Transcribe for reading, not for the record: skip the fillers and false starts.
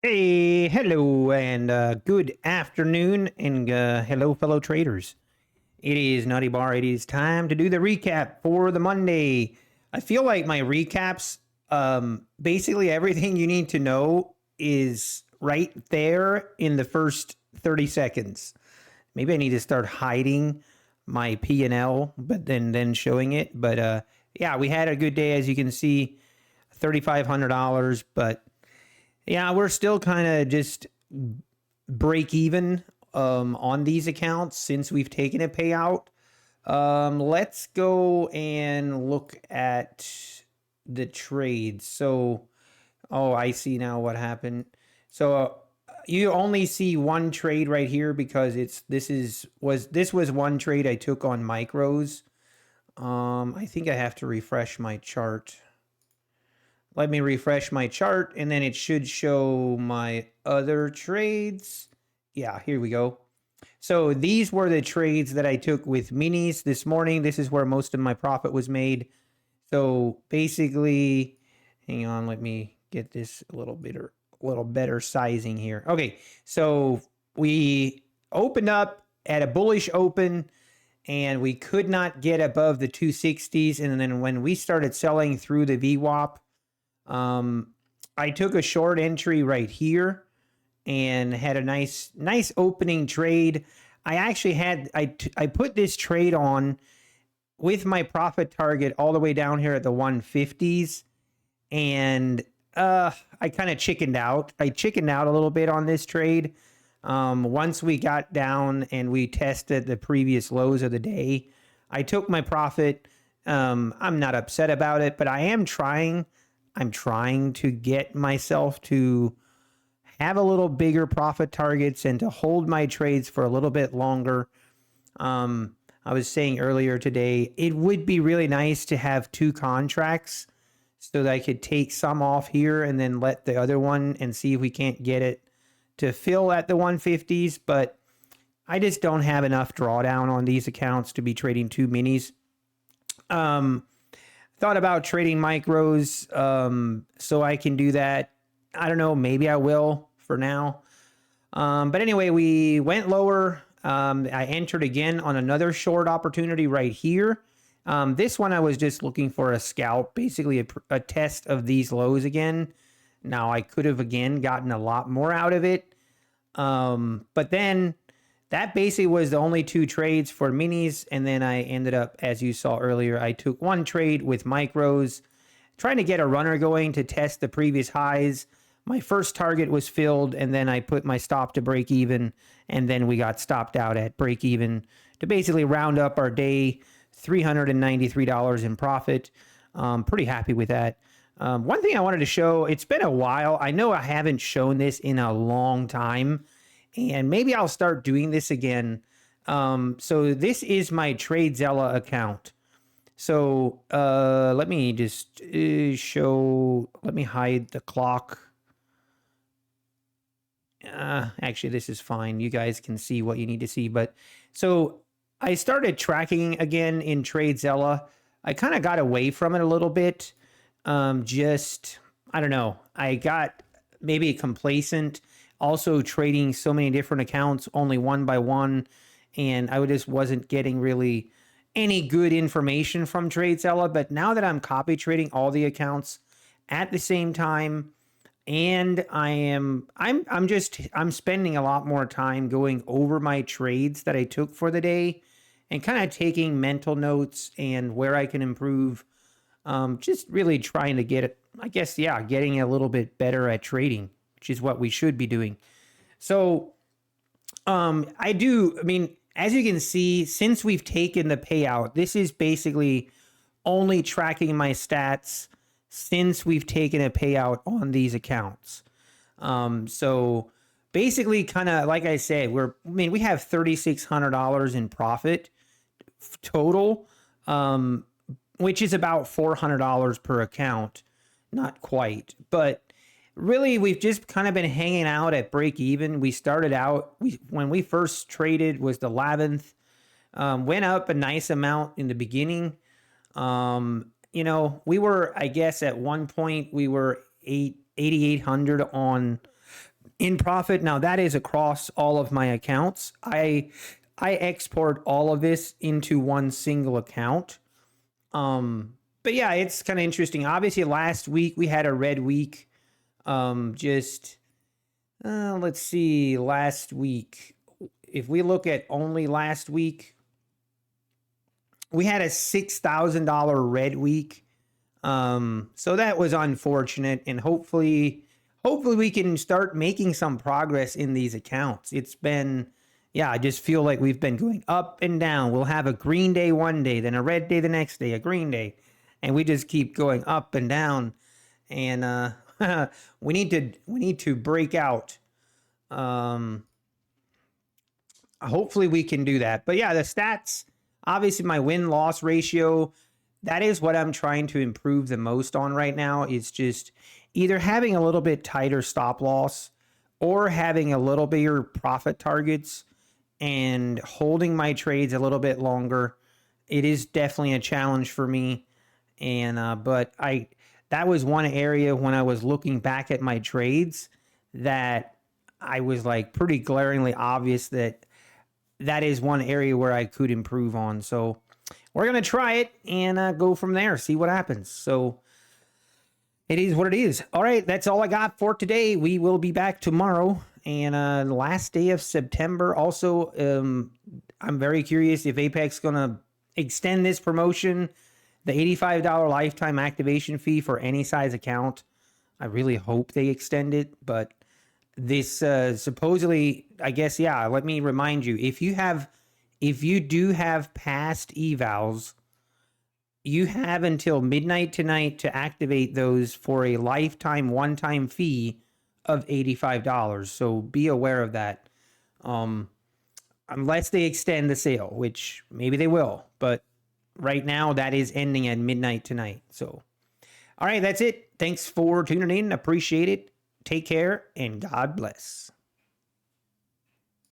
Hey, hello, and good afternoon, and hello, fellow traders. It is Nutty Bar. It is time to do the recap for the Monday. I feel like my recaps, basically everything you need to know is right there in the first 30 seconds. Maybe I need to start hiding my P&L, but then showing it. But yeah, we had a good day, as you can see, $3,500, but yeah, we're still kind of just break even on these accounts since we've taken a payout. Let's go and look at the trades. So, oh, I see now what happened. So you only see one trade right here because this was one trade I took on micros. I think I have to refresh my chart. Let me refresh my chart, and then it should show my other trades. Yeah, here we go. So these were the trades that I took with minis this morning. This is where most of my profit was made. So basically, hang on, let me get this a little better sizing here. Okay, so we opened up at a bullish open, and we could not get above the 260s. And then when we started selling through the VWAP, I took a short entry right here and had a nice opening trade. I actually had I put this trade on with my profit target all the way down here at the 150s, and I kind of chickened out. I chickened out a little bit on this trade. Once we got down and we tested the previous lows of the day, I took my profit. I'm not upset about it, but I'm trying to get myself to have a little bigger profit targets and to hold my trades for a little bit longer. I was saying earlier today, it would be really nice to have two contracts so that I could take some off here and then let the other one and see if we can't get it to fill at the 150s. But I just don't have enough drawdown on these accounts to be trading two minis. Thought about trading micros, so I can do that. I don't know, maybe I will for now. But anyway, we went lower. I entered again on another short opportunity right here. This one I was just looking for a scalp, basically a test of these lows again. Now I could have again gotten a lot more out of it. But then that basically was the only two trades for minis. And then I ended up, as you saw earlier, I took one trade with micros, trying to get a runner going to test the previous highs. My first target was filled, and then I put my stop to break even, and then we got stopped out at break even to basically round up our day, $393 in profit. Pretty happy with that. One thing I wanted to show, it's been a while. I know I haven't shown this in a long time, and maybe I'll start doing this again. So this is my TradeZella account. So let me just let me hide the clock. Actually, this is fine. You guys can see what you need to see. But so I started tracking again in TradeZella. I kind of got away from it a little bit. I don't know. I got maybe complacent. Also trading so many different accounts, only one by one. And I just wasn't getting really any good information from TradeZella. But now that I'm copy trading all the accounts at the same time, and I'm spending a lot more time going over my trades that I took for the day and kind of taking mental notes and where I can improve. Just really trying to get it, I guess, yeah, getting a little bit better at trading, which is what we should be doing. So I mean, as you can see, since we've taken the payout, this is basically only tracking my stats since we've taken a payout on these accounts. So basically, kind of like I said, we have $3,600 in profit total, which is about $400 per account. Not quite, but really we've just kind of been hanging out at break even. We started out, when we first traded was the 11th, went up a nice amount in the beginning. We were, I guess at one point we were 8,800 on in profit. Now that is across all of my accounts. I export all of this into one single account. But yeah, it's kind of interesting. Obviously, last week we had a red week. Let's see, last week. If we look at only last week, we had a $6,000 red week. So that was unfortunate, and hopefully we can start making some progress in these accounts. It's been, yeah, I just feel like we've been going up and down. We'll have a green day one day, then a red day the next day, a green day, and we just keep going up and down. And we need to break out. Hopefully we can do that. But yeah, the stats, obviously my win-loss ratio, that is what I'm trying to improve the most on right now. It's just either having a little bit tighter stop loss or having a little bigger profit targets and holding my trades a little bit longer. It is definitely a challenge for me. And but that was one area when I was looking back at my trades that I was like pretty glaringly obvious that is one area where I could improve on. So we're going to try it and go from there, see what happens. So it is what it is. All right, that's all I got for today. We will be back tomorrow and last day of September. Also, I'm very curious if Apex is going to extend this promotion, the $85 lifetime activation fee for any size account. I really hope they extend it, but this supposedly, I guess, yeah, let me remind you, if you do have past evals, you have until midnight tonight to activate those for a lifetime one-time fee of $85. So be aware of that. Unless they extend the sale, which maybe they will, but right now that is ending at midnight tonight. So all right, that's it. Thanks for tuning in. Appreciate it. Take care and God bless.